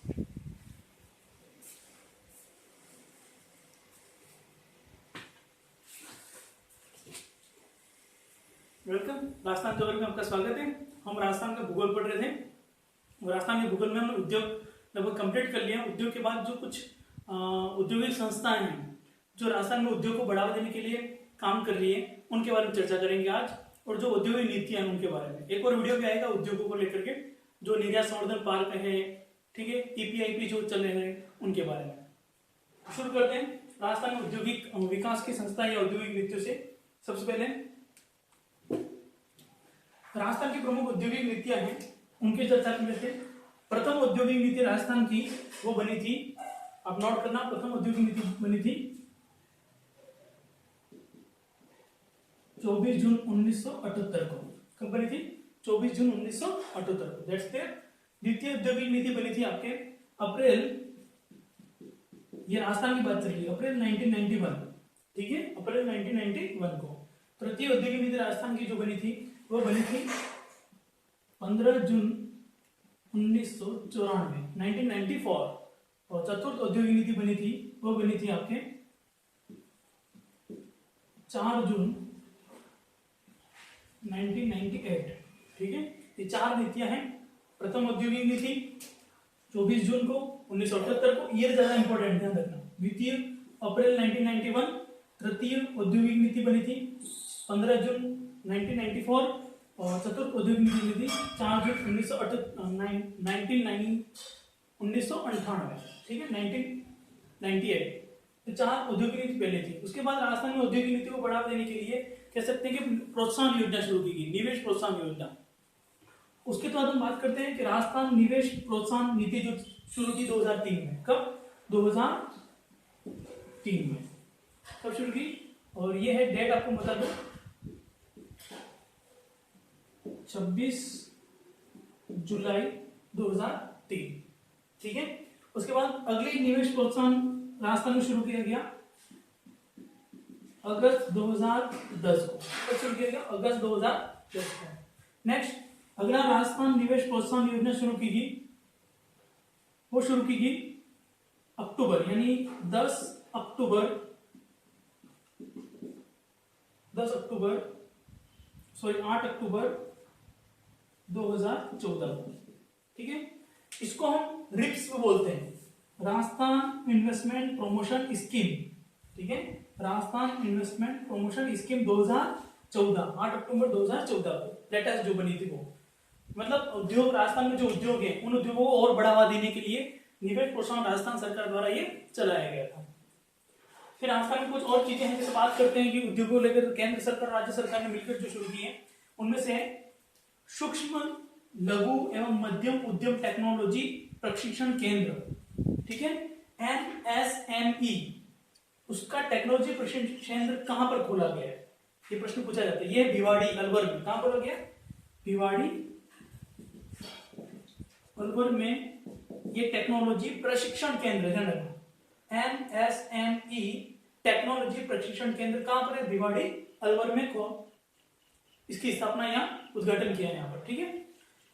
Welcome. Rajasthan geography में आपका स्वागत है। हम राजस्थान का भूगोल पढ़ रहे थे और राजस्थान के भूगोल में हमने उद्योग लगभग कंप्लीट कर लिया। उद्योग के बाद जो कुछ औद्योगिक संस्थाएं हैं जो राजस्थान में उद्योग को बढ़ावा देने के लिए काम कर रही है, उनके बारे में चर्चा करेंगे आज। और जो औद्योगिक नीतियां हैं उनके बारे में एक और वीडियो भी आएगा उद्योगों को लेकर के, जो निर्यात संवर्धन पार्क है, ठीक है, ईपीआईपी जो चल रहे हैं उनके बारे में। शुरू करते हैं राजस्थान में औद्योगिक विकास की संस्था या औद्योगिक नीतियों से। सबसे पहले राजस्थान की प्रमुख औद्योगिक नीतियां हैं, उनकी चर्चा कर लेते हैं। प्रथम औद्योगिक नीति राजस्थान की वो बनी थी, आप नोट करना, प्रथम औद्योगिक नीति बनी थी 24 जून 1978 को। कब बनी थी? 24 जून 1978 को। That's there. द्वितीय औद्योगिक नीति बनी थी आपके अप्रैल, ये राजस्थान की बात चल रही है, अप्रैल 1991, ठीक है, अप्रैल 1991 को। तृतीय औद्योगिक नीति राजस्थान की जो बनी थी वो बनी थी 15 जून 1994, 1994। और चतुर्थ औद्योगिक नीति बनी थी वो बनी थी आपके 4 जून 1998, ठीक है। ये चार नीतियां हैं। प्रथम औद्योगिक नीति 24 जून को 1978 को, ये ज्यादा इंपॉर्टेंट, ध्यान रखना। द्वितीय अप्रैल 1991, तृतीय औद्योगिक नीति बनी थी 15 जून 1994 और चतुर्थ औद्योगिक नीति बनी थी 4 जून 1998, ठीक है, 1998। तो चार औद्योगिक नीति पहले थी। उसके बाद राजस्थान में औद्योगिक नीति को बढ़ावा देने के लिए कह सकते हैं कि प्रोत्साहन योजना शुरू की गई, निवेश प्रोत्साहन योजना। उसके बाद हम बात करते हैं कि राजस्थान निवेश प्रोत्साहन नीति जो शुरू की 2003 में। कब? 2003 में कब शुरू की? और ये है डेट, आपको बता दो, 26 जुलाई 2003, ठीक है। उसके बाद अगली निवेश प्रोत्साहन राजस्थान में शुरू किया गया अगस्त 2010 को। कब शुरू किया गया? अगस्त 2010 को। नेक्स्ट, अगला राजस्थान निवेश प्रोत्साहन योजना शुरू की गई, वो शुरू की गई अक्टूबर, यानी 8 अक्टूबर 2014 को, ठीक है। इसको हम रिप्स भी बोलते हैं, राजस्थान इन्वेस्टमेंट प्रमोशन स्कीम, ठीक है, राजस्थान इन्वेस्टमेंट प्रमोशन स्कीम 2014, 8 अक्टूबर 2014 को लेटेस्ट जो बनी थी वो। मतलब उद्योग, राजस्थान में जो उद्योग है उन उद्योगों को और बढ़ावा देने के लिए निवेश प्रोत्साहन राजस्थान सरकार द्वारा ये चलाया गया था। फिर राजस्थान में कुछ और चीजें हैं, जैसे बात करते हैं कि उद्योगों को लेकर केंद्र सरकार राज्य सरकार ने मिलकर जो शुरू की है, उनमें से सूक्ष्म लघु एवं मध्यम उद्यम टेक्नोलॉजी प्रशिक्षण केंद्र, ठीक है, NSME। उसका टेक्नोलॉजी प्रशिक्षण केंद्र कहां पर खोला गया है, ये प्रश्न पूछा जाता है। ये भिवाड़ी अलवर में। कहां पर हो गया? भिवाड़ी अलवर में ये टेक्नोलॉजी प्रशिक्षण केंद्र, ध्यान रखना, NSME टेक्नोलॉजी प्रशिक्षण केंद्र कहां पर है? भिवाड़ी अलवर में को इसकी स्थापना यहाँ उद्घाटन किया यहाँ पर, ठीक है।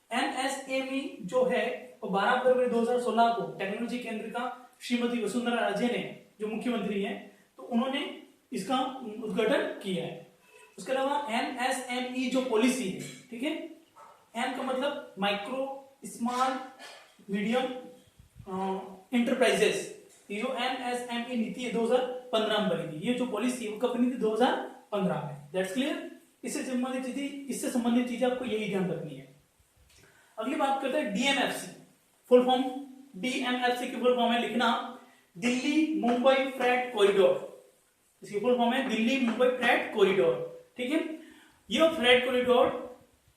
NSME जो है वो 12 फरवरी 2016 को टेक्नोलॉजी केंद्र का श्रीमती वसुंधरा राजे ने, जो मुख्यमंत्री हैं, तो उन्होंने इसका उद्घाटन किया है। उसके अलावा NSME जो पॉलिसी है, ठीक है, M का मतलब माइक्रो स्मॉल मीडियम इंटरप्राइजेस, ये जो NSME नीति है 2015 में बनी थी। ये जो पॉलिसी है वो कब बनी थी? 2015 में। That's clear. इससे संबंधित चीजें आपको यही ध्यान रखनी है। अगली बात करते हैं DMFC, फुल फॉर्म। DMFC की फुल फॉर्म है, लिखना, दिल्ली मुंबई फ्रेट कॉरिडोर। इसकी फुल फॉर्म है दिल्ली मुंबई फ्रेट कॉरिडोर, ठीक है। यह फ्रेट कॉरिडोर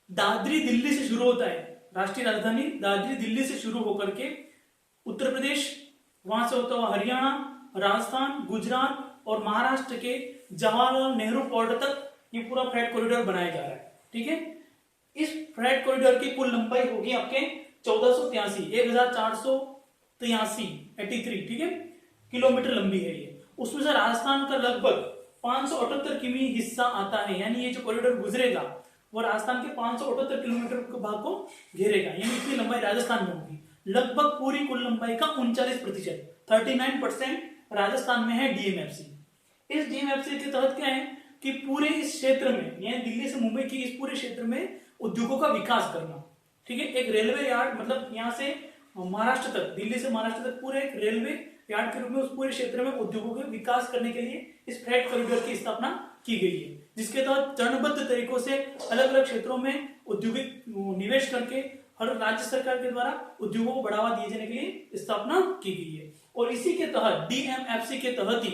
दादरी दिल्ली से शुरू होता है, राष्ट्रीय राजधानी दादरी दिल्ली से शुरू होकर के उत्तर प्रदेश, वहां से होता हुआ हरियाणा, राजस्थान, गुजरात और महाराष्ट्र के जवाहरलाल नेहरू पोर्ट तक ये पूरा फ्रेट कॉरिडोर बनाया जा रहा है, ठीक है। इस फ्रेट कॉरिडोर की कुल लंबाई होगी आपके 1483 ठीक है, किलोमीटर लंबी है ये। उसमें से राजस्थान का लगभग 578 किमी हिस्सा आता है, यानी ये जो कॉरिडोर गुजरेगा वो राजस्थान के 578 किलोमीटर के भाग को घेरेगा, यानी इतनी लंबाई राजस्थान में होगी। लगभग पूरी कुल लंबाई का 39%, 39% राजस्थान में है डीएमएफसी। इस डीएमएफसी के तहत क्या है कि पूरे इस क्षेत्र में, यानी दिल्ली से मुंबई की इस पूरे क्षेत्र में उद्योगों का विकास करना। ठीक है, एक रेलवे यार्ड, मतलब यहाँ से महाराष्ट्र तक, दिल्ली से महाराष्ट्र तक पूरे एक रेलवे यार्ड के रूप में उस पूरे क्षेत्र में उद्योगों के विकास करने के लिए इस फ्रेट कॉरिडोर की स्थापना की गई है, जिसके तहत चरणबद्ध तरीकों से अलग अलग क्षेत्रों में औद्योगिक निवेश करके हर राज्य सरकार के द्वारा उद्योगों को बढ़ावा दिए जाने के लिए स्थापना की गई है। और इसी के तहत डीएमएफसी के तहत ही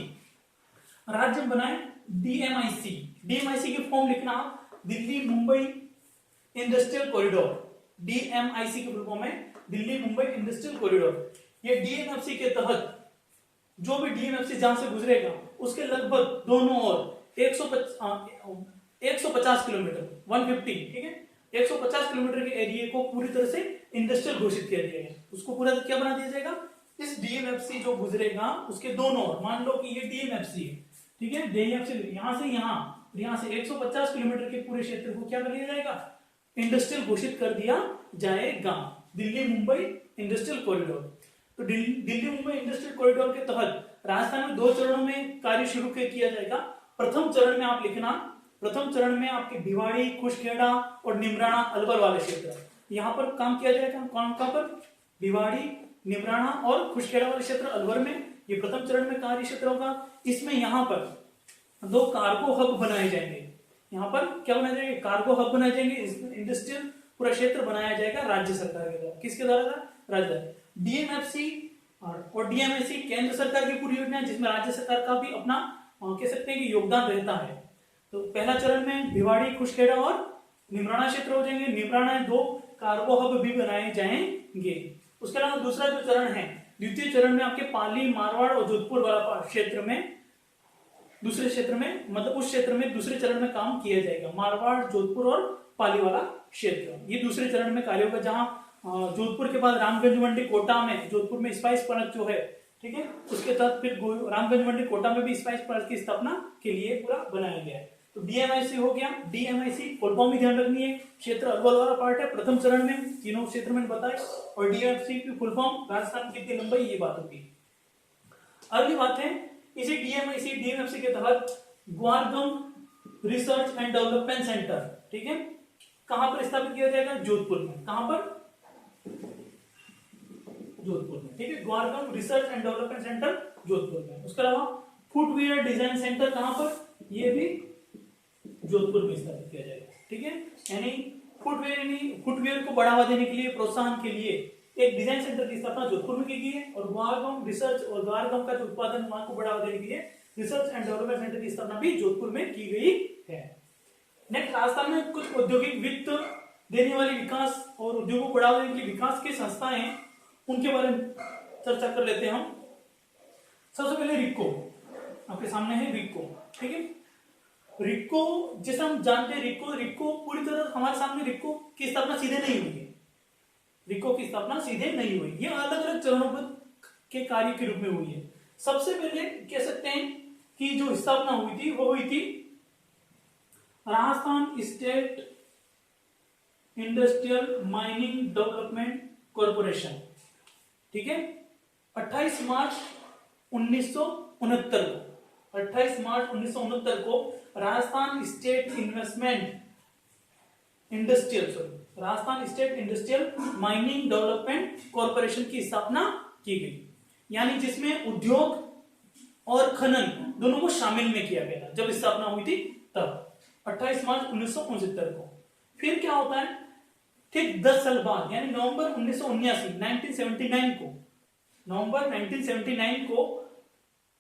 राज्य बनाए डीएमआईसी। डीएमआईसी की फॉर्म लिखना आप, Delhi Mumbai industrial corridor. DMIC के फुल फॉर्म है दिल्ली मुंबई इंडस्ट्रियल कॉरिडोर। ये डीएमएफसी के तहत जो भी डीएमएफसी जहां से गुजरेगा उसके लगभग दोनों ओर 150 किलोमीटर 150, ठीक है, 150 किलोमीटर के एरिया को पूरी तरह से इंडस्ट्रियल घोषित किया जाएगा। उसको पूरा क्या बना दिया जाएगा, इस डीएमएफसी जो गुजरेगा उसके दोनों ओर, मान लो कि ये डीएमएफसी है, ठीक है, डीएमएफसी यहां से यहां से 150 किलोमीटर के पूरे क्षेत्र को क्या कर दिया जाएगा, इंडस्ट्रियल घोषित कर दिया जाएगा, दिल्ली मुंबई इंडस्ट्रियल कॉरिडोर। तो दिल्ली मुंबई इंडस्ट्रियल कॉरिडोर के तहत राजस्थान में 2 चरणों में कार्य शुरू किया जाएगा। प्रथम चरण में आप लिखना, प्रथम चरण में आपके भिवाड़ी, खुशखेड़ा और निमराना अलवर वाले क्षेत्र, यहाँ पर काम किया जाएगा। कहाँ पर, भिवाड़ी, निमराना और खुशखेड़ा वाले क्षेत्र अलवर में, ये प्रथम चरण में कार्य क्षेत्र होगा। इसमें यहाँ पर 2 कार्गो हब बनाए जाएंगे। यहाँ पर क्या बनाए जाएंगे, कार्गो हब बनाए जाएंगे। इंडस्ट्रियल पूरा क्षेत्र बनाया जाएगा राज्य सरकार के द्वारा। किसके द्वारा, राज्य। डीएमएफसी और डीएमएसी केंद्र सरकार की पूरी योजना है, जिसमें राज्य सरकार का भी अपना कह सकते हैं कि योगदान रहता है। तो पहला चरण में भिवाड़ी, खुशखेड़ा और निमराना क्षेत्र हो जाएंगे। निमराना 2 कार्गो हब भी बनाए जाएंगे। उसके अलावा दूसरा जो चरण है, द्वितीय चरण में आपके पाली, मारवाड़ और जोधपुर वाला क्षेत्र में, दूसरे क्षेत्र में, मतलब उस क्षेत्र में दूसरे चरण में काम किया जाएगा। मारवाड़, जोधपुर और पाली वाला क्षेत्र, ये दूसरे चरण में कार्य होगा। जहां जोधपुर के बाद रामगंज मंडी कोटा में, जोधपुर में स्पाइस पार्क जो है, ठीक है, उसके तहत फिर रामगंज मंडी कोटा में भी स्पाइस पार्क की स्थापना के लिए पूरा बनाया गया है। तो डीएमआईसी हो गया। डीएमआईसी फुल फॉर्म भी ध्यान रखनी है, क्षेत्र अलवर वाला पार्ट है प्रथम चरण में, तीनों क्षेत्र में बताए। और डीएमएफसी की फुल फॉर्म राजस्थान की कितनी लंबाई, ये बात होगी। अगली बात है, इसी डीएमआईसी डीएमएफसी के तहत guar gum research and development centre, ठीक है, कहां पर स्थापित किया जाएगा, जोधपुर में। कहां पर, जोधपुर में, ठीक है, guar gum research and development centre Jodhpur में। उसके अलावा फुटवियर डिजाइन सेंटर कहां पर, ये भी जोधपुर में स्थापित किया जाएगा, ठीक है। यानी फुटवियर को बढ़ावा देने के लिए, प्रोत्साहन के लिए एक डिजाइन सेंटर की स्थापना जोधपुर में की गई है। और ग्वारगम रिसर्च और ग्वारगम का जो उत्पादन वहां को बढ़ावा देने के लिए रिसर्च एंड डेवलपमेंट सेंटर की स्थापना भी जोधपुर में की गई है। नेक्स्ट, राजस्थान में कुछ औद्योगिक वित्त देने वाली विकास और उद्योगों को बढ़ावा देने के लिए विकास की संस्थाएं हैं, उनके बारे में चर्चा कर लेते हैं हम। सबसे पहले रिक्को, आपके सामने है रिक्को, ठीक है। रिक्को जैसा हम जानते हैं, रिक्को पूरी तरह हमारे सामने रिक्को की स्थापना सीधे नहीं हुई है। रिक्को की स्थापना सीधे नहीं हुई, ये अलग अलग चरणों के कार्य के रूप में हुई है। सबसे पहले कह सकते हैं कि जो स्थापना हुई थी वो हुई थी Rajasthan state industrial mining development corporation, ठीक है, 28 मार्च 1969 को, 28 मार्च 1969 को Rajasthan state Rajasthan state industrial mining development corporation की स्थापना की गई, यानी जिसमें उद्योग और खनन दोनों को शामिल में किया गया था। जब स्थापना हुई थी तब 28 मार्च 1969 को। फिर क्या होता है, ठीक 10 साल बाद, यानी नवंबर 1979 को, नवंबर 1979 को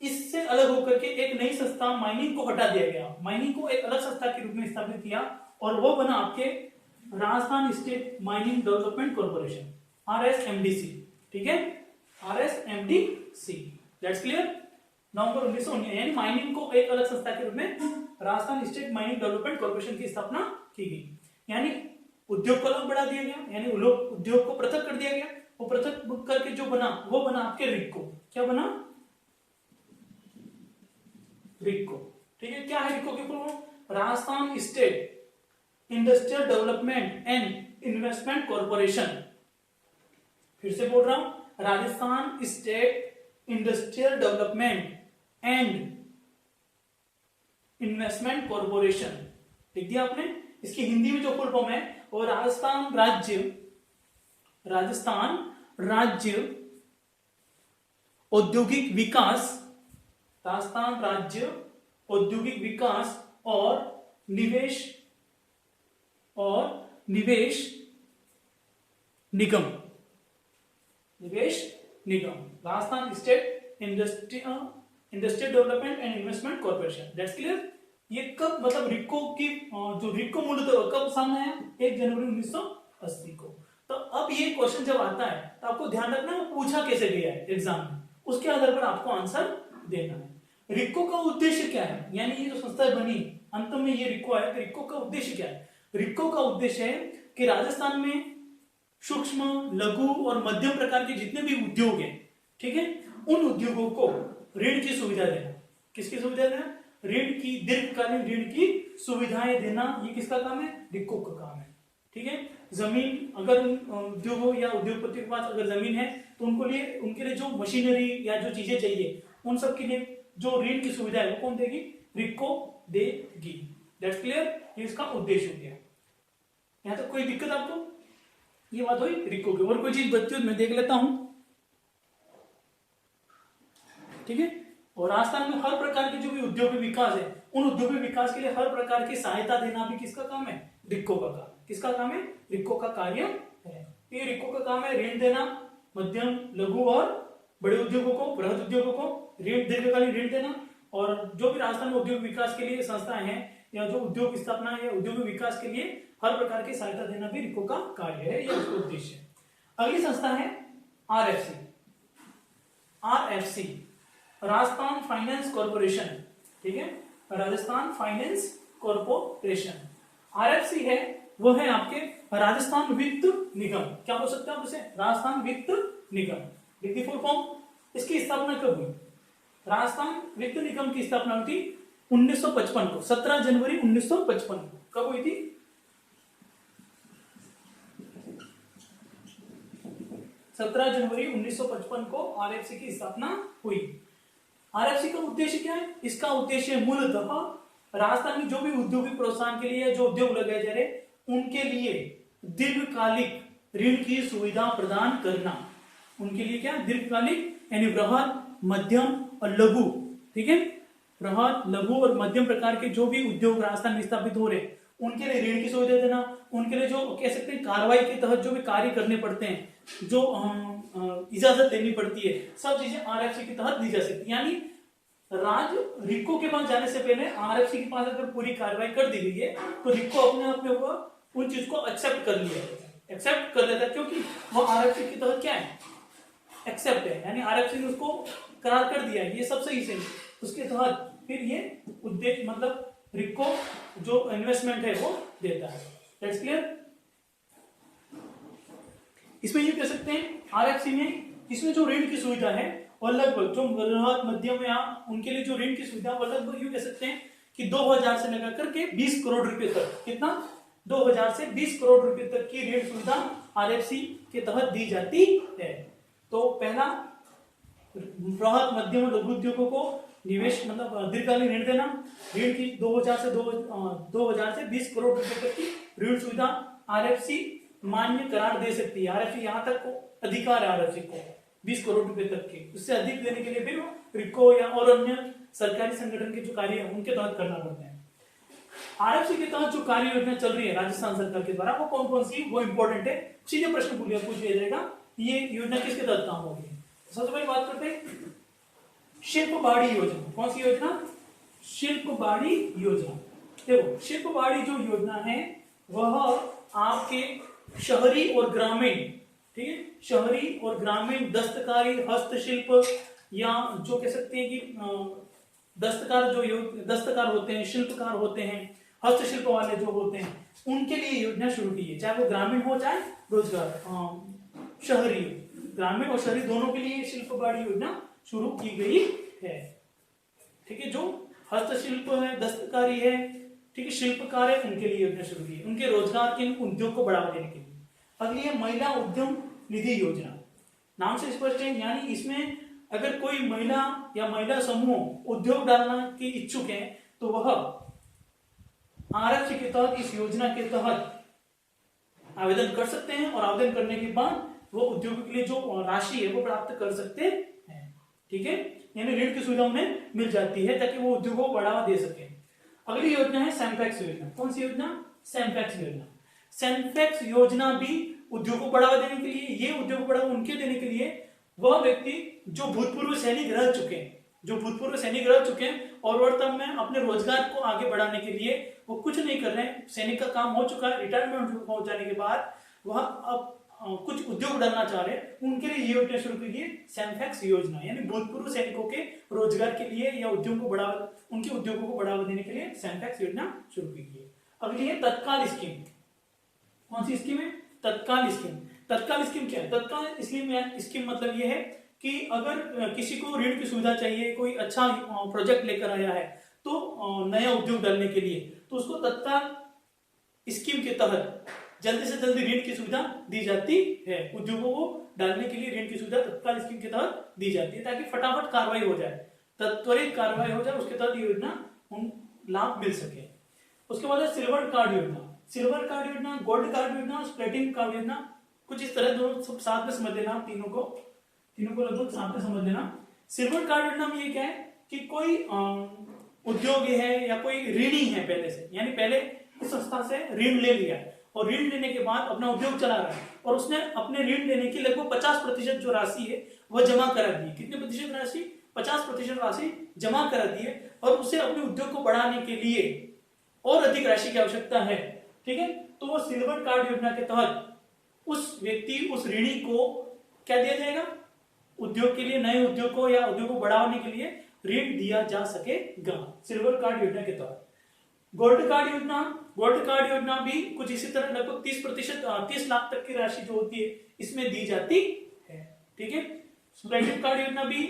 इससे अलग होकर के एक नई संस्था माइनिंग को हटा दिया गया। माइनिंग को एक अलग संस्था के रूप में स्थापित किया और वो बना आपके Rajasthan state mining development corporation, RSMDC, ठीक है, RSMDC। That's clear. नवंबर 1919, यानी माइनिंग को एक अलग संस्था के रूप में Rajasthan state mining development corporation की स्थापना की गई, यानी उद्योग को अलग बढ़ा दिया गया, यानी उद्योग को पृथक कर दिया गया। वो पृथक करके जो बना वो बना आपके रिक्को। क्या बना, रिक्को, ठीक है। क्या है रिक्को के full form, Rajasthan state industrial development and investment corporation. फिर से बोल रहा हूं, Rajasthan state industrial development and investment corporation लिख दिया आपने। इसकी हिंदी में जो फुल फॉर्म है वो राजस्थान राज्य औद्योगिक विकास, राजस्थान राज्य औद्योगिक विकास और निवेश निगम, Rajasthan state industrial development and investment corporation. That's clear. ये कब मतलब रिको की जो रिको मूलतः कब सामने आया? 1 जनवरी 1980 को। तो अब ये क्वेश्चन जब आता है तो आपको ध्यान रखना है पूछा कैसे गया है एग्जाम में, उसके आधार पर आपको आंसर देना है। रिको का उद्देश्य क्या है, यानी ये जो संस्था बनी अंत में ये रिको है, रिको का उद्देश्य क्या है? रिको का उद्देश्य है कि राजस्थान में सूक्ष्म, लघु और मध्यम प्रकार के जितने भी उद्योग हैं, ठीक है, उन उद्योगों को ऋण की सुविधा देना। किसकी सुविधा देना? ऋण की, दीर्घकालीन ऋण की सुविधाएं देना। ये किसका काम है? रिको का काम है। ठीक है। जमीन अगर उद्योगों या उद्योगपति के पास अगर जमीन है तो उनके लिए जो मशीनरी या जो चीजें चाहिए उन सब के लिए जो ऋण की सुविधा है वो कौन देगी? रिको देगी। That's clear. ये इसका उद्देश्य हो गया। यहां तक कोई दिक्कत आपको? ये बात हुई रिको की। और कोई चीज बच्चों मैं देख लेता हूं, ठीक है। और राजस्थान में हर प्रकार के जो भी उद्योगिक विकास है उन उद्योगिक विकास के लिए हर प्रकार की सहायता देना भी किसका काम है? रिको का काम। किसका काम है? रिको का कार्य है। ये रिको का काम है ऋण देना, मध्यम, लघु और बड़े उद्योगों को, बृहद उद्योगों को ऋण, दीर्घकालीन ऋण देना। और जो भी राजस्थान में उद्योग विकास के लिए संस्थाएं हैं या जो उद्योग स्थापना या उद्योग विकास के लिए हर प्रकार की सहायता देना भी रिको का कार्य है, यह उसका उद्देश्य है। अगली संस्था है RFC. RFC Rajasthan finance corporation, ठीक है, राजस्थान फाइनेंस कॉर्पोरेशन। आरएफसी है वो है आपके राजस्थान वित्त निगम। क्या बोल सकते हैं आप उसे? राजस्थान वित्त निगम। देखिए फुल फॉर्म। इसकी स्थापना कब हुई? राजस्थान वित्त निगम की स्थापना हुई थी 1955 को, 17 जनवरी 1955 को। कब हुई थी? 17 जनवरी 1955 को आरएफसी की स्थापना हुई। आरएफसी का उद्देश्य क्या है? इसका उद्देश्य मूलतः राजस्थान में जो भी औद्योगिक प्रोत्साहन के लिए जो उद्योग लगाए जा रहे उनके लिए दीर्घकालिक ऋण की सुविधा प्रदान करना। उनके लिए क्या? दीर्घकालिक यानी बृहद, मध्यम और लघु, ठीक है, बृहद, लघु और मध्यम प्रकार के जो भी उद्योग राजस्थान में स्थापित हो रहे उनके लिए ऋण की सुविधा देना। उनके लिए जो कह सकते हैं कार्रवाई के तहत जो भी कार्य करने पड़ते हैं, जो इजाजत लेनी पड़ती है, सब चीजें आरएफसी के तहत दी जा सकती है। यानी रिको के पास जाने से पहले आरएफसी के पास अगर पूरी कार्रवाई कर दी गई है तो रिको अपने आप में वो उन चीज को एक्सेप्ट कर लेता है क्योंकि वो आरएफसी के तहत क्या है? एक्सेप्ट है। यानी आरएफसी ने उसको करार कर दिया है ये सब सही से, उसके तहत फिर ये उद्देश्य मतलब रिको जो इन्वेस्टमेंट है वो देता है। That's clear. इसमें ये कह सकते हैं आरएफसी में इसमें जो ऋण की सुविधा है और लगभग जो बृहद, मध्यम या उनके लिए जो ऋण की सुविधा वो लगभग यूं कह सकते हैं कि 2000 से लेकर करके 20 करोड़ रुपए तक, कितना? 2000 से 20 करोड़ रुपए तक की ऋण सुविधा आरएफसी के तहत दी जाती है। तो पहला बृहद, मध्यम और लघु उद्योगों को निवेश मतलब दीर्घकालीन ऋण देना। ऋण की 2000 से 20 करोड़ रुपए तक की ऋण सुविधा आरएफसी मान्य करार दे सकती है। आरएफसी यहां तक को अधिकार है आरएफसी को 20 करोड़ रुपए तक के, उससे अधिक देने के लिए फिर रिको या और अन्य सरकारी संगठन के जो कार्य है उनके तहत करना पड़ता है। आरएफसी के तहत जो कार्य योजना चल रही है राजस्थान सरकार के द्वारा वो कौन कौन सी, वो इंपॉर्टेंट है। सीधे प्रश्न पूछ लिया जाएगा ये योजना किसके तहत काम होगी। सबसे पहले बात करते हैं शिल्प बाड़ी योजना। कौन सी योजना? शिल्प बाड़ी योजना। देखो शिल्प बाड़ी जो योजना है वह आपके शहरी और ग्रामीण, ठीक है, शहरी और ग्रामीण दस्तकारी, हस्तशिल्प या जो कह सकते हैं कि दस्तकार होते हैं, शिल्पकार होते हैं, हस्तशिल्प वाले जो होते हैं उनके लिए योजना शुरू की है। चाहे वो ग्रामीण हो चाहे रोजगार शहरी, ग्रामीण और शहरी दोनों के लिए शिल्प बाड़ी योजना शुरू की गई है। ठीक है, जो हस्तशिल्प है, दस्तकारी है, ठीक है, शिल्पकार है, उनके लिए योजना शुरू की है, उनके रोजगार के उद्योग को बढ़ावा देने के लिए। अगली है महिला उद्यम निधि योजना। नाम से स्पष्ट है, यानी इसमें अगर कोई महिला या महिला समूह उद्योग डालना के इच्छुक है तो वह आरक्षी के तहत, इस योजना के तहत आवेदन कर सकते हैं और आवेदन करने के बाद वो उद्योग के लिए जो राशि है वो प्राप्त कर सकते हैं। ठीक है, यानी ऋण की सुविधा उन्हें मिल जाती है ताकि वो उद्योगों को बढ़ावा दे सके। अगली योजना है सैमफैक्स योजना। कौन सी योजना? सैमफैक्स योजना। सैमफैक्स योजना भी उद्योग को बढ़ावा देने के लिए, ये उद्योग को बढ़ावा उनके देने के लिए वह व्यक्ति जो भूतपूर्व सैनिक रह चुके हैं, जो भूतपूर्व सैनिक रह चुके हैं और वर्तमान में अपने रोजगार को आगे बढ़ाने के लिए वो कुछ नहीं कर रहे हैं, सैनिक का काम हो चुका है, रिटायरमेंट हो जाने के बाद वह अब कुछ उद्योग डालना चाह रहे हैं, उनके लिए ये योजना शुरू की है सैमफैक्स योजना, यानी भूतपूर्व सैनिकों के रोजगार के लिए या उद्योग को बढ़ावा, उनके उद्योगों को बढ़ावा देने के लिए सैमफैक्स योजना शुरू की गई है। अगली है तत्काल स्कीम। कौन सी स्कीम है? तत्काल स्कीम। तत्काल स्कीम क्या है? तत्काल स्कीम मतलब यह है कि अगर किसी को ऋण की सुविधा चाहिए, कोई अच्छा प्रोजेक्ट लेकर आया है तो नया उद्योग डालने के लिए, तो उसको तत्काल स्कीम के तहत जल्दी से जल्दी ऋण की सुविधा दी जाती है। उद्योगों को डालने के लिए ऋण की सुविधा तत्काल स्कीम के तहत दी जाती है ताकि फटाफट कार्रवाई हो जाए, त्वरित कार्रवाई हो जाए, उसके तहत योजना उन लाभ मिल सके। उसके बाद है सिल्वर कार्ड योजना। सिल्वर कार्ड योजना, गोल्ड कार्ड योजना, प्लेटिनम कार्ड योजना, कुछ इस तरह दोनों सब साथ में समझ लेना, तीनों को लगभग साथ में समझ लेना। सिल्वर कार्ड योजना में ये क्या है कि कोई उद्योग है या कोई ऋणी है पहले से, यानी पहले इस संस्था से ऋण ले लिया और ऋण लेने के बाद अपना उद्योग चला रहा है और उसने अपने ऋण लेने की लगभग 50% जो राशि है वह जमा करा दी है। कितने प्रतिशत राशि? 50% राशि जमा करा दी है और उसे अपने उद्योग को बढ़ाने के लिए और अधिक राशि की आवश्यकता है। ठीक है, तो वो सिल्वर कार्ड योजना के तहत उस व्यक्ति, उस ऋणी को क्या दिया जाएगा? उद्योग के लिए, नए उद्योग को या उद्योग को बढ़ाने के लिए ऋण दिया जा सकेगा सिल्वर कार्ड योजना के तहत। गोल्ड कार्ड योजना, गोल्ड कार्ड योजना भी कुछ इसी तरह लगभग 30% 30 लाख तक की राशि जो होती है इसमें दी जाती है। ठीक है, प्लेटिनम कार्ड योजना भी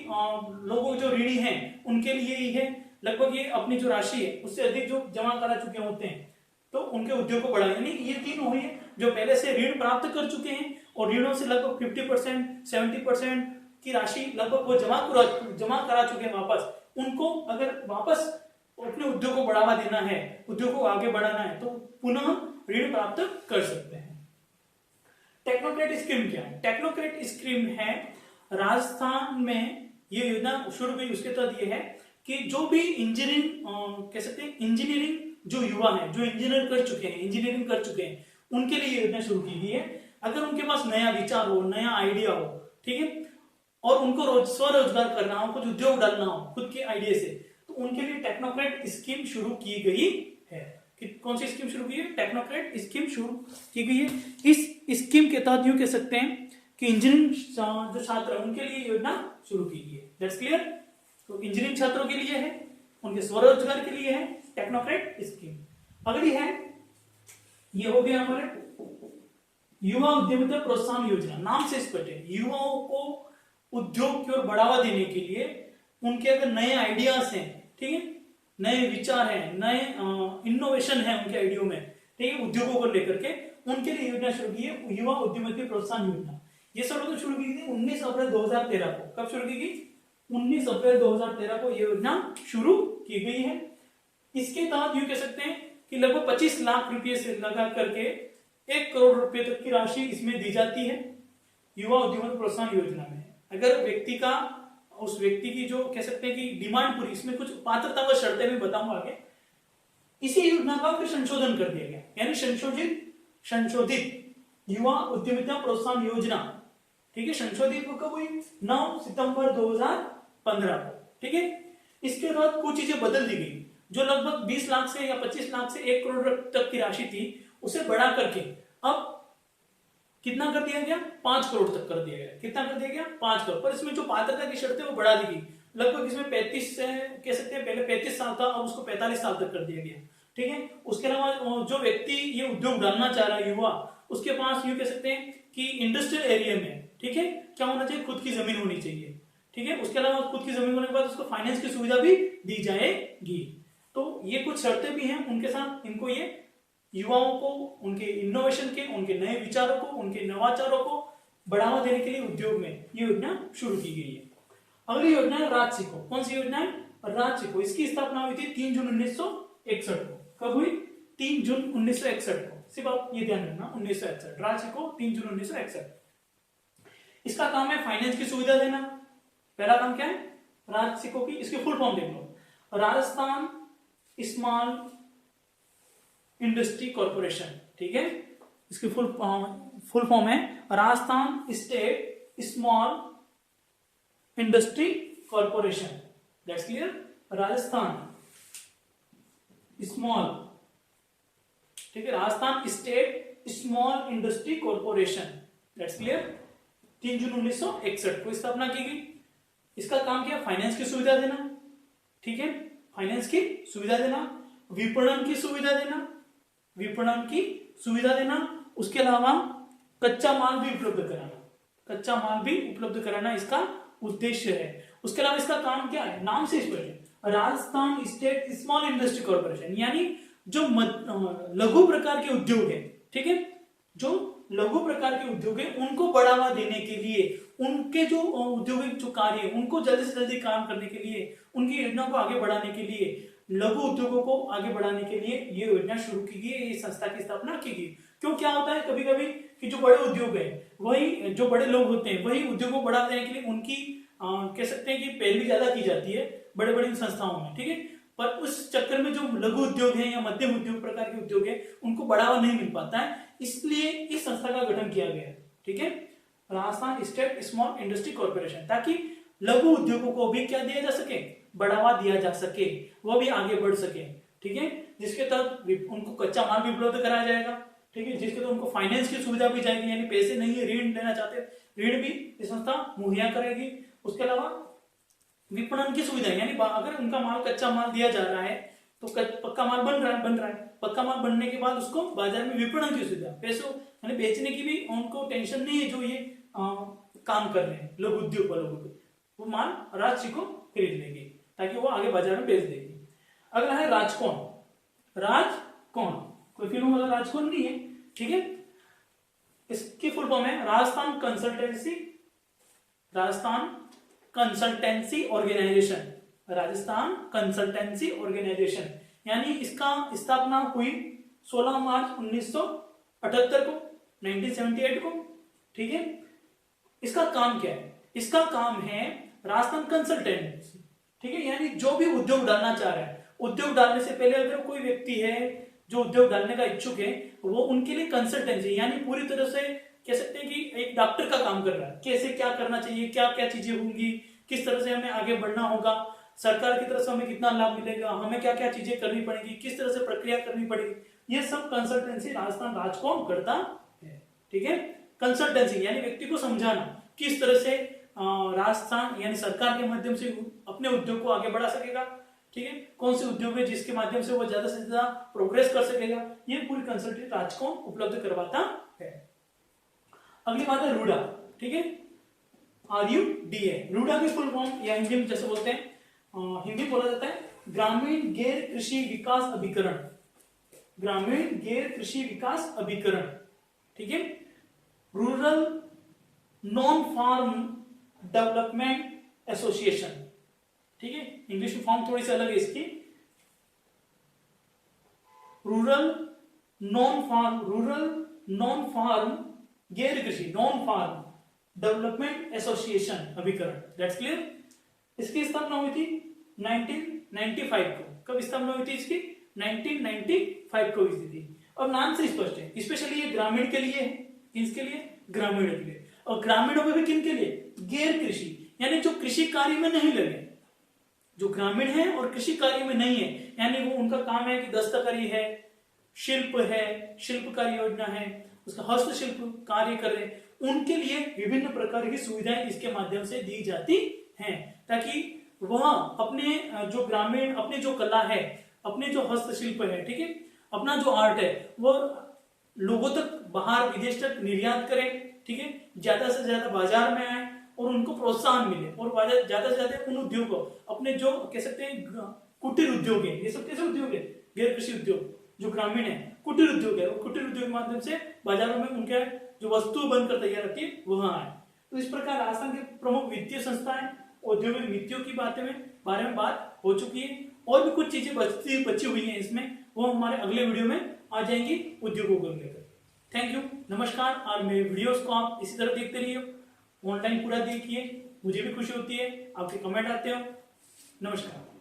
लोगों जो ऋणी हैं उनके लिए ही है, लगभग ये अपनी जो राशि है उससे अधिक जो जमा करा चुके होते हैं तो उनके उद्योग को बढ़ाएं। यानी ये तीन हुई है जो पहले से ऋण प्राप्त कर चुके हैं और ऋणों से लगभग 50% 70% की राशि लगभग वो जमा करा चुके हैं वापस, उनको अगर वापस अपने उद्योग को बढ़ावा देना है, उद्योग को आगे बढ़ाना है तो पुनः ऋण प्राप्त कर सकते हैं। टेक्नोक्रेट स्कीम क्या है? टेक्नोक्रेट स्कीम है राजस्थान में ये योजना शुरू हुई, उसके तहत ये है कि जो भी इंजीनियरिंग कह सकते हैं, इंजीनियरिंग जो युवा है, जो इंजीनियर कर चुके हैं, इंजीनियरिंग कर चुके हैं, उनके लिए योजना शुरू की गई है। अगर उनके पास नया विचार हो, नया आइडिया हो, ठीक है, और उनको स्वरोजगार करना हो, कुछ उद्योग डालना हो खुद के आइडिया से, तो उनके लिए टेक्नोक्रेट स्कीम शुरू की गई है। कौन सी स्कीम शुरू की है? टेक्नोक्रेट स्कीम शुरू की गई है। इस स्कीम के तहत यूं कह सकते हैं कि इंजीनियरिंग जो छात्र है उनके लिए योजना शुरू की गई है। That's clear? तो इंजीनियरिंग छात्रों के लिए है, उनके स्वरोजगार के लिए है टेक्नोक्रेट स्कीम। अगली है, ये हो गया हमारे युवा उद्यमिता प्रोत्साहन योजना। नाम से स्पष्ट है, युवाओं को उद्योग की ओर बढ़ावा देने के लिए उनके अगर नए आइडियाज हैं, ठीक है, नए विचार हैं, नए इनोवेशन है उनके आइडियो में, ठीक है, उद्योगों को लेकर के, उनके लिए योजना शुरू की है युवा उद्यमिता प्रोत्साहन योजना। ये सब लोग शुरू की थी 19 अप्रैल 2013 को। कब शुरू की गई? 19 अप्रैल 2013 को ये योजना शुरू की गई है। इसके तहत यूं कह सकते हैं कि लगभग 25 लाख रुपए से लगा करके 1 करोड़ रुपए तक की राशि इसमें दी जाती है युवा उद्यमिता प्रोत्साहन योजना में। अगर व्यक्ति का, उस व्यक्ति की जो कह सकते हैं कि डिमांड पूरी, इसमें कुछ पात्रता व शर्तें भी बताऊंगा आगे। इसी योजना का फिर संशोधन कर दिया गया, यानी संशोधित युवा उद्यमिता प्रोत्साहन योजना, ठीक है, संशोधित कब हुई? 9 सितंबर 2015 को, ठीक है। इसके बाद कुछ चीजें बदल दी गई, जो लगभग 20 लाख से या 25 लाख से 1 करोड़ तक की राशि थी, उसे बढ़ा करके अब कितना कर दिया गया? 5 करोड़ तक कर दिया गया। कितना कर दिया गया? 5 करोड़। पर इसमें जो पात्रता की शर्तें वो बढ़ा दी गई, लगभग इसमें 35 से कह सकते हैं, पहले 35 साल था, अब उसको 45 साल तक कर दिया गया, ठीक है। उसके अलावा जो व्यक्ति ये उद्योग डालना चाह रहा है, युवा, उसके पास यूं कह सकते हैं कि इंडस्ट्रियल एरिया में, ठीक है, क्या होना चाहिए? खुद की जमीन होनी चाहिए, ठीक है। उसके अलावा खुद की जमीन होने के बाद उसको फाइनेंस की सुविधा भी दी जाएगी। तो ये कुछ शर्तें भी हैं, उनके साथ इनको ये युवाओं को उनके इनोवेशन के, उनके नए विचारों को, उनके नवाचारों को बढ़ावा देने के लिए उद्योग में ये योजना शुरू की गई है। अगली योजना है राज सिको। कौन सी योजना है? राज सिको। इसकी स्थापना हुई थी 3 जून 1961 को। कब हुई? 3 जून 1961 को। सिर्फ आप ये ध्यान रखना, 1961 राज सिको 3 जून 1961। इसका काम है फाइनेंस की सुविधा देना। पहला काम क्या है? राज सिको की इसकी फुल फॉर्म देख लो, राजस्थान स्मॉल इंडस्ट्री कॉर्पोरेशन। ठीक है, इसकी फुल फॉर्म है Rajasthan state small industry corporation. That's clear? Rajasthan small, ठीक है, Rajasthan state small industry corporation. That's clear? 3 जून 1961 को स्थापना की गई। इसका काम क्या? फाइनेंस की सुविधा देना। ठीक है, फाइनेंस की सुविधा देना, विपणन की सुविधा देना, विपणन की सुविधा देना, उसके अलावा कच्चा माल भी उपलब्ध कराना, कच्चा माल भी उपलब्ध कराना इसका उद्देश्य है। उसके अलावा इसका काम क्या है? नाम से स्पष्ट है, Rajasthan state small industry corporation, यानी जो लघु प्रकार के उद्योग है, ठीक है, जो लघु प्रकार के उद्योग है उनको बढ़ावा देने के लिए, उनके जो औद्योगिक जो कार्य है उनको जल्दी से जल्दी काम करने के लिए, उनकी योजना को आगे बढ़ाने के लिए, लघु उद्योगों को आगे बढ़ाने के लिए ये योजना शुरू की गई, ये संस्था की स्थापना की गई। क्यों क्या होता है कभी कभी कि जो बड़े उद्योग है, वही जो बड़े लोग होते हैं, वही उद्योग को बढ़ावा देने के लिए उनकी कह सकते हैं कि पैरवी ज्यादा की जाती है बड़े बड़ी संस्थाओं में। ठीक है, पर उस चक्कर में जो लघु उद्योग है या मध्यम उद्योग प्रकार के उद्योग है उनको बढ़ावा नहीं मिल पाता है, इसलिए इस संस्था का गठन किया गया है। ठीक है, Rajasthan state small industry corporation, ताकि लघु उद्योगों को भी क्या दिया जा सके? बढ़ावा दिया जा सके, वो भी आगे बढ़ सके। ठीक है, जिसके तहत उनको कच्चा माल भी उपलब्ध कराया जाएगा। ठीक है, जिसके तहत उनको फाइनेंस की सुविधा भी जाएगी, यानी पैसे नहीं है, ऋण लेना चाहते ऋण भी ये संस्था मुहैया करेगी। उसके अलावा विपणन की सुविधा, यानी अगर उनका माल कच्चा माल दिया जा रहा है तो पक्का माल बन रहा है, पक्का माल बनने के बाद उसको बाजार में विपणन की सुविधा, पैसों यानी बेचने की भी उनको टेंशन नहीं है। जो ये काम कर रहे हैं लघु उद्योग वालों को, वो माल राजसी को खरीद लेंगे ताकि वो आगे बाजार में बेच देंगे। अगला है राजकोण। राजकोण कोई फिल्म वाला राजकोण नहीं है। ठीक है, इसकी फुल फॉर्म है Rajasthan consultancy, Rajasthan consultancy organisation, Rajasthan consultancy organisation, यानी इसका स्थापना हुई 16 मार्च 1978 को, 1978 को। ठीक है, इसका काम क्या है? इसका काम है राजस्थान कंसल्टेंसी। ठीक है, यानी जो भी उद्योग डालना चाह रहा है, उद्योग डालने से पहले अगर कोई व्यक्ति है जो उद्योग डालने का इच्छुक है, वो उनके लिए कंसल्टेंसी, यानी पूरी तरह से कह सकते हैं कि एक डॉक्टर का काम कर रहा है। कैसे क्या करना चाहिए, क्या क्या चीजें होंगी, किस तरह से हमें आगे बढ़ना होगा, सरकार की तरफ से हमें कितना लाभ मिलेगा, हमें क्या क्या चीजें करनी पड़ेगी, किस तरह से प्रक्रिया करनी पड़ेगी, ये सब कंसल्टेंसी राजस्थान राजकोण करता है। ठीक है, कंसल्टेंसी यानी व्यक्ति को समझाना किस तरह से राजस्थान यानी सरकार के माध्यम से अपने उद्योग को आगे बढ़ा सकेगा। ठीक है, कौन से उद्योग है जिसके माध्यम से वो ज्यादा से ज्यादा प्रोग्रेस कर सकेगा, ये पूरी कंसल्टेंसी राजकोण उपलब्ध करवाता है। अगली बात है रूडा। ठीक है, RUDA, रूडा की फुल फॉर्म या हिंदी में जैसे बोलते हैं, हिंदी बोला जाता है ग्रामीण गैर कृषि विकास अभिकरण, ग्रामीण गैर कृषि विकास अभिकरण। ठीक है, rural non farm development association. ठीक है, इंग्लिश में फॉर्म थोड़ी सी अलग है इसकी, रूरल नॉन फार्म गैर कृषि, नॉन फार्म डेवलपमेंट एसोसिएशन अभिकरण। That's clear. इसकी स्थापना हुई थी 1995 को। कब स्थापना हुई थी इसकी? 1995 को हुई थी। अब नाम से स्पष्ट है, स्पेशली ये ग्रामीण के लिए है। किसके लिए? ग्रामीण के लिए। और ग्रामीणों में भी किन के लिए? गैर कृषि, यानी जो कृषि कार्य में नहीं लगे, जो ग्रामीण है और कृषि कार्य में नहीं है, यानी वो उनका काम है कि दस्तकारी है, शिल्प है, शिल्पकारी योजना है, उसका हस्तशिल्प कार्य कर रहे, उनके लिए विभिन्न प्रकार की सुविधाएं इसके माध्यम से दी जाती हैं, ताकि वह अपने जो ग्रामीण अपनी जो कला है, अपने जो हस्तशिल्प है, ठीक है, अपना जो आर्ट है, वो लोगों तक, बाहर विदेश तक निर्यात करें। ठीक है, ज्यादा से ज्यादा बाजार में आए और उनको प्रोत्साहन मिले, और ज्यादा से ज्यादा उन उद्योग को, अपने जो कह सकते हैं कुटीर उद्योग है, ये सब कैसे उद्योग है? गैर कृषि उद्योग जो ग्रामीण है, कुटीर उद्योग है, और कुटीर उद्योग के माध्यम से बाजारों में उनके जो वस्तु बनकर तैयार होती है वह आए। तो इस प्रकार राजस्थान के प्रमुख वित्तीय संस्थाएं, औद्योगिक नीतियों की बारे में बात हो चुकी है। और भी कुछ चीजें बची हुई हैं इसमें, वो हमारे अगले वीडियो में आ जाएंगी उद्योगों को लेकर। थैंक यू, नमस्कार। और मेरे वीडियोस को आप इसी तरह देखते रहिए, ऑनलाइन पूरा देखिए, मुझे भी खुशी होती है, आपके कमेंट आते हो। नमस्कार।